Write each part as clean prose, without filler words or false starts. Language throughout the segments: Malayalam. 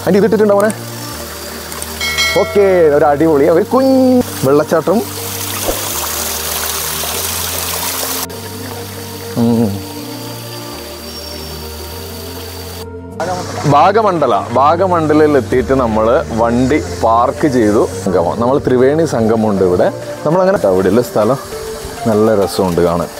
അതിൻ്റെ ഇതിട്ടിട്ടുണ്ടോ അവനെ? ഓക്കെ, ഒരു അടിപൊളി ഒരു കുഞ്ഞ് വെള്ളച്ചാട്ടം. ഭാഗമണ്ഡലയിൽ എത്തിയിട്ട് നമ്മൾ വണ്ടി പാർക്ക് ചെയ്തു. സംഗമം നമ്മൾ ത്രിവേണി സംഗമമുണ്ട് ഇവിടെ. നമ്മളങ്ങനെ അവിടെയുള്ള സ്ഥലം നല്ല രസമുണ്ട് കാണാൻ.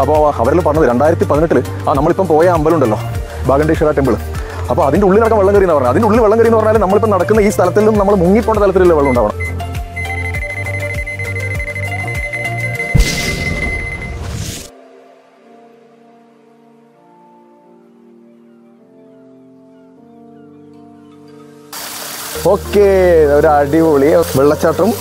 അപ്പോൾ അവരെല്ലാം പറഞ്ഞത് 2018 നമ്മളിപ്പം പോയ അമ്പലം ഉണ്ടല്ലോ, ഭാഗണ്ഡേശ്വര ടെമ്പിൾ. അപ്പോൾ അതിൻ്റെ ഉള്ളിലടക്കം വെള്ളം കയറി എന്ന് പറഞ്ഞാൽ, അതിൻ്റെ ഉള്ളിൽ വെള്ളം കയറി എന്ന് പറഞ്ഞാൽ നമ്മളിപ്പോൾ നടക്കുന്ന ഈ സ്ഥലത്തിലും നമ്മൾ മുങ്ങിപ്പോണ്ട തലത്തിലുള്ള വെള്ളം ഉണ്ടാവണം. ഓക്കെ, ഒരു അടിപൊളി വെള്ളച്ചാട്ടം.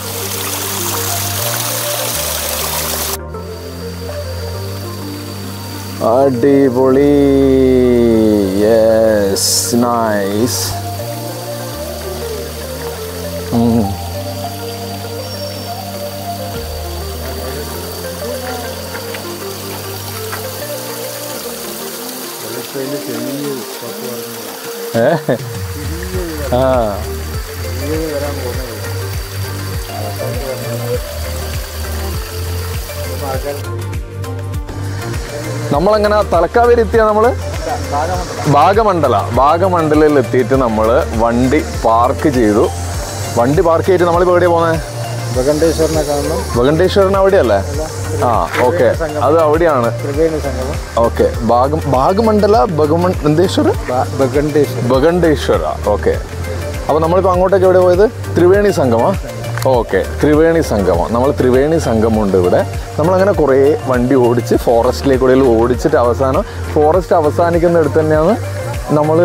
അടിപൊളി, യെസ്, നൈസ്. നമ്മളങ്ങനെ തലക്കാവേരി എത്തിയ നമ്മൾ ഭാഗമണ്ഡലയിൽ എത്തിയിട്ട് നമ്മൾ വണ്ടി പാർക്ക് ചെയ്തു. വണ്ടി പാർക്ക് ചെയ്തിട്ട് നമ്മളിപ്പോൾ എവിടെയാണ് പോകുന്നത്? ബഗണ്ടേശ്വരനെ കാണണം. ബഗണ്ടേശ്വരൻ അവിടെയല്ലേ? ഓക്കെ, അത് അവിടെയാണ്. ഓക്കെ, ഭാഗമണ്ഡല ബഗണ്ടേശ്വര. ഓക്കെ, അപ്പോൾ നമ്മളിപ്പോൾ അങ്ങോട്ടേക്ക് എവിടെ പോയത്? ത്രിവേണി സംഗമ. ഓക്കെ, ത്രിവേണി സംഗമം. നമ്മൾ ത്രിവേണി സംഗമമുണ്ട് ഇവിടെ. നമ്മളങ്ങനെ കുറേ വണ്ടി ഓടിച്ച് ഫോറസ്റ്റിലേക്കൂടെ ഓടിച്ചിട്ട് അവസാനം ഫോറസ്റ്റ് അവസാനിക്കുന്നിടത്ത് തന്നെയാണ് നമ്മൾ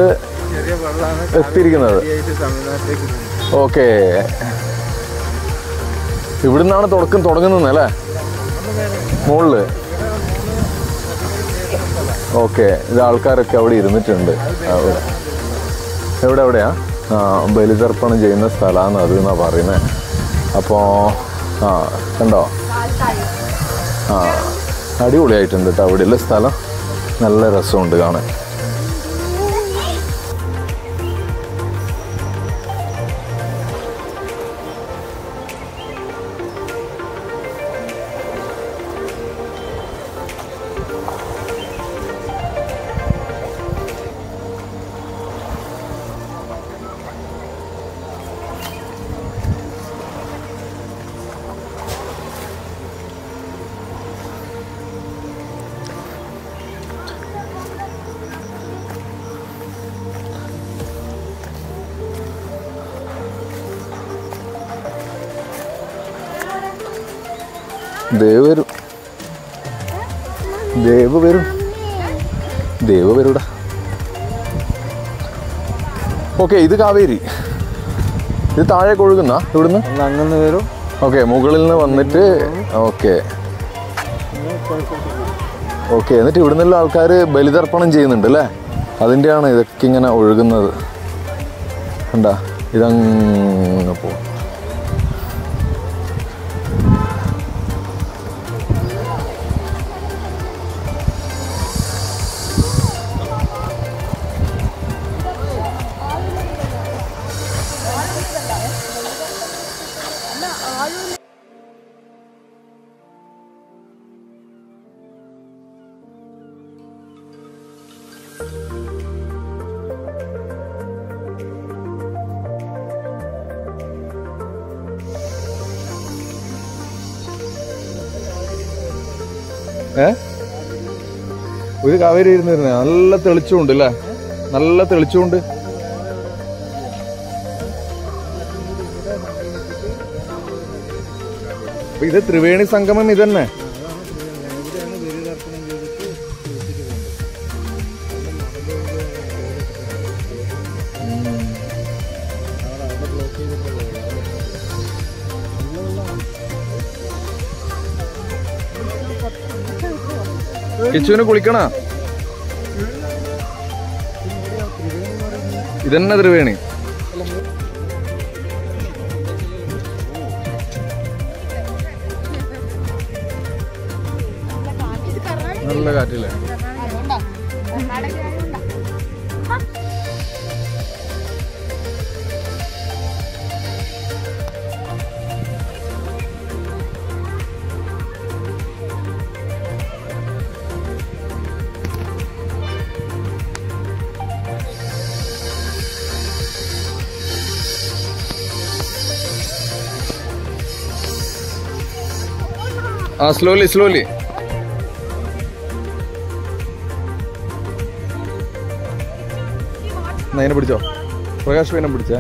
എത്തിയിരിക്കുന്നത്. ഓക്കെ, ഇവിടുന്നാണ് തുടങ്ങുന്നത് അല്ലേ? മുകളിൽ. ഓക്കെ, ഇത് ആൾക്കാരൊക്കെ അവിടെ ഇരുന്നിട്ടുണ്ട്. എവിടെയാ? ബലിതർപ്പണം ചെയ്യുന്ന സ്ഥലമാണ് അത് എന്നാണ് പറയുന്നത്. അപ്പോൾ കണ്ടോ? അടിപൊളിയായിട്ടുണ്ട് കേട്ടോ അവിടെയുള്ള സ്ഥലം. നല്ല രസമുണ്ട് കാണാൻ. ദേവ് വരൂടാ. ഓക്കെ, ഇത് കാവേരി. ഇത് താഴേക്ക് ഒഴുകുന്ന ഇവിടുന്ന് അങ്ങനെ വരും. ഓക്കെ, മുകളിൽ നിന്ന് വന്നിട്ട് ഓക്കെ, എന്നിട്ട് ഇവിടെ നിന്നുള്ള ആൾക്കാർ ബലിതർപ്പണം ചെയ്യുന്നുണ്ട് അല്ലേ? അതിൻ്റെയാണ് ഇതൊക്കെ ഇങ്ങനെ ഒഴുകുന്നത്. കണ്ടാ, ഇതങ്ങ് പോകും. ഒരു കാവേരി ഇരുന്നിരുന്നേ. നല്ല തെളിച്ചുണ്ട് അല്ലേ? നല്ല തെളിച്ചുണ്ട്. ഇത് ത്രിവേണി സംഗമം ഇതന്നെ. കിച്ചുവിന് കുളിക്കണ? ഇതന്നെ ത്രിവേണി. നല്ല കാറ്റില്ലേ? Slowly slowly. അതിനെ പിടിച്ചോ, പ്രകാശ് വേനം പിടിച്ചോ.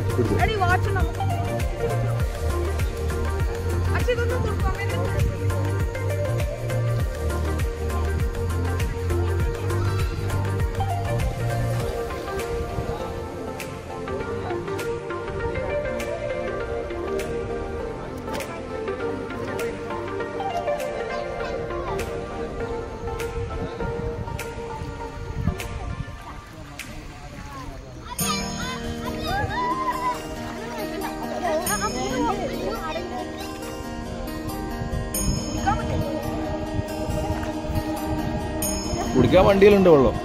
കുടിക്കാൻ വണ്ടിയിലുണ്ട് വെള്ളം.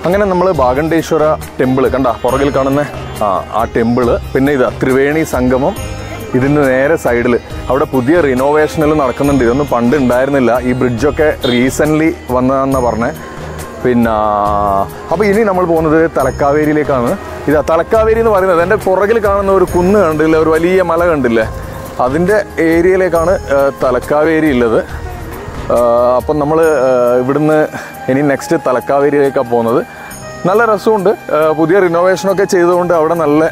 അങ്ങനെ നമ്മൾ ഭാഗണ്ഡേശ്വര ടെമ്പിൾ കണ്ട പുറകിൽ കാണുന്ന ആ ടെമ്പിള്, പിന്നെ ഇതാ ത്രിവേണി സംഗമം, ഇതിന് നേരെ സൈഡിൽ അവിടെ പുതിയ റിനോവേഷനിൽ നടക്കുന്നുണ്ട്. ഇതൊന്നും പണ്ട് ഉണ്ടായിരുന്നില്ല. ഈ ബ്രിഡ്ജൊക്കെ റീസെൻ്റ്ലി വന്നതെന്നാണ് പറഞ്ഞത്. പിന്നെ അപ്പോൾ ഇനി നമ്മൾ പോകുന്നത് തലക്കാവേരിയിലേക്കാണ്. ഇതാ തലക്കാവേരി എന്ന് പറയുന്നത് എൻ്റെ പുറകിൽ കാണുന്ന ഒരു കുന്ന് കണ്ടില്ലേ, ഒരു വലിയ മല കണ്ടില്ലേ, അതിൻ്റെ ഏരിയയിലേക്കാണ് തലക്കാവേരി ഉള്ളത്. അപ്പം നമ്മൾ ഇവിടുന്ന് ഇനി നെക്സ്റ്റ് തലക്കാവേരിയിലേക്കാണ് പോകുന്നത്. നല്ല രസമുണ്ട്. പുതിയ റിനോവേഷനൊക്കെ ചെയ്തുകൊണ്ട് അവിടെ നല്ല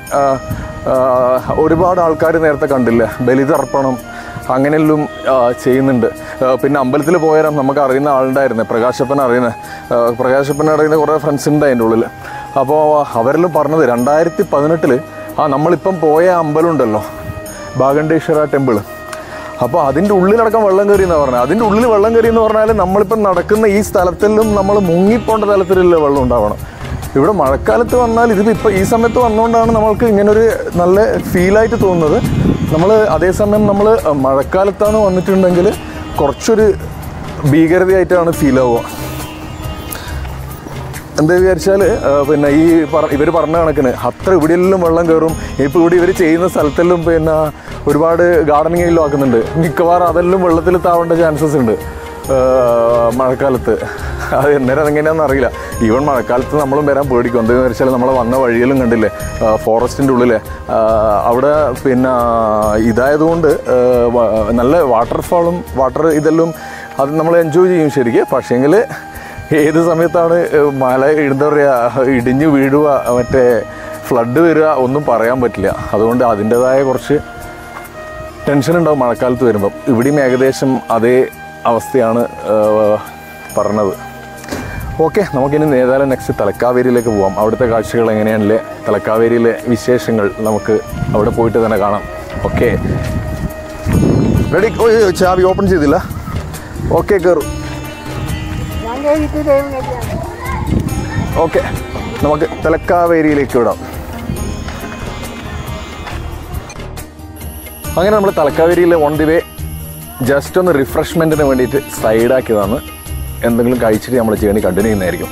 ഒരുപാട് ആൾക്കാർ നേരത്തെ കണ്ടില്ലേ, ബലിതർപ്പണം അങ്ങനെയെല്ലാം ചെയ്യുന്നുണ്ട്. പിന്നെ അമ്പലത്തിൽ പോയാലും നമുക്ക് അറിയുന്ന ആളുണ്ടായിരുന്നു, പ്രകാശപ്പൻ അറിയുന്ന കുറേ ഫ്രണ്ട്സ് ഉണ്ട് അതിൻ്റെ ഉള്ളിൽ. അപ്പോൾ അവരെല്ലാം പറഞ്ഞത് 2018 നമ്മളിപ്പം പോയ അമ്പലം ഉണ്ടല്ലോ, ഭാഗണ്ഡേശ്വര ടെമ്പിൾ, അപ്പോൾ അതിൻ്റെ ഉള്ളിലടക്കം വെള്ളം കയറി എന്നാണ് പറഞ്ഞത്. അതിൻ്റെ ഉള്ളിൽ വെള്ളം കയറി എന്ന് പറഞ്ഞാൽ നമ്മളിപ്പം നടക്കുന്ന ഈ സ്ഥലത്തെല്ലാം നമ്മൾ മുങ്ങിപ്പോണ്ട തലത്തിലുള്ള വെള്ളം ഉണ്ടാവണം. ഇവിടെ മഴക്കാലത്ത് വന്നാൽ ഇതിപ്പോൾ ഈ സമയത്ത് വന്നുകൊണ്ടാണ് നമ്മൾക്ക് ഇങ്ങനൊരു നല്ല ഫീലായിട്ട് തോന്നുന്നത്. നമ്മൾ അതേസമയം നമ്മൾ മഴക്കാലത്താണ് വന്നിട്ടുണ്ടെങ്കിൽ കുറച്ചൊരു ഭീകരതയായിട്ടാണ് ഫീൽ ആവുക. എന്താ വിചാരിച്ചാൽ പിന്നെ ഇവർ പറഞ്ഞ കണക്കിന് അത്ര ഇവിടെയെല്ലാം വെള്ളം കയറും. ഇപ്പോൾ ഇവിടെ ഇവർ ചെയ്യുന്ന സ്ഥലത്തെല്ലാം പിന്നെ ഒരുപാട് ഗാർഡനിങ് എല്ലാം ആക്കുന്നുണ്ട്. മിക്കവാറും അതെല്ലാം വെള്ളത്തിൽ താവേണ്ട ചാൻസസ് ഉണ്ട് മഴക്കാലത്ത്. അത് എന്നേരം അതെങ്ങനെയാണെന്ന് അറിയില്ല. ഈവൻ മഴക്കാലത്ത് നമ്മളും വരാൻ പേടിക്കും. എന്താണെന്ന് വെച്ചാൽ നമ്മൾ വന്ന വഴിയിലും കണ്ടില്ലേ, ഫോറസ്റ്റിൻ്റെ ഉള്ളിലെ അവിടെ പിന്നെ ഇതായതുകൊണ്ട് നല്ല വാട്ടർ ഇതെല്ലാം അത് നമ്മൾ എൻജോയ് ചെയ്യും ശരിക്കും. പക്ഷേങ്കിൽ ഏത് സമയത്താണ് മല എന്താ പറയുക ഇടിഞ്ഞു വീഴുക, മറ്റേ ഫ്ലഡ് വരിക ഒന്നും പറയാൻ പറ്റില്ല. അതുകൊണ്ട് അതിൻ്റെതായ കുറച്ച് ടെൻഷൻ ഉണ്ടാവും മഴക്കാലത്ത് വരുമ്പം. ഇവിടെയും ഏകദേശം അതേ അവസ്ഥയാണ് പറഞ്ഞത്. ഓക്കെ, നമുക്കിനി ഏതായാലും നെക്സ്റ്റ് തലക്കാവേരിയിലേക്ക് പോവാം. അവിടുത്തെ കാഴ്ചകൾ എങ്ങനെയാണല്ലേ, തലക്കാവേരിയിലെ വിശേഷങ്ങൾ നമുക്ക് അവിടെ പോയിട്ട് തന്നെ കാണാം. Okay, ready? ചാവി ഓപ്പൺ ചെയ്തില്ല. ഓക്കെ, കയറും. ഓക്കെ, നമുക്ക് തലക്കാവേരിയിലേക്ക് വിടാം. അങ്ങനെ നമ്മൾ തലക്കാവേരിയിൽ ഓൺ ദി വേ ജസ്റ്റ് ഒന്ന് റിഫ്രഷ്മെൻറ്റിന് വേണ്ടിയിട്ട് സൈഡാക്കിയതാണ്. എന്തെങ്കിലും കഴിച്ചിട്ട് നമ്മൾ ജേണി കണ്ടിന്യൂ ചെയ്യുന്നതായിരിക്കും.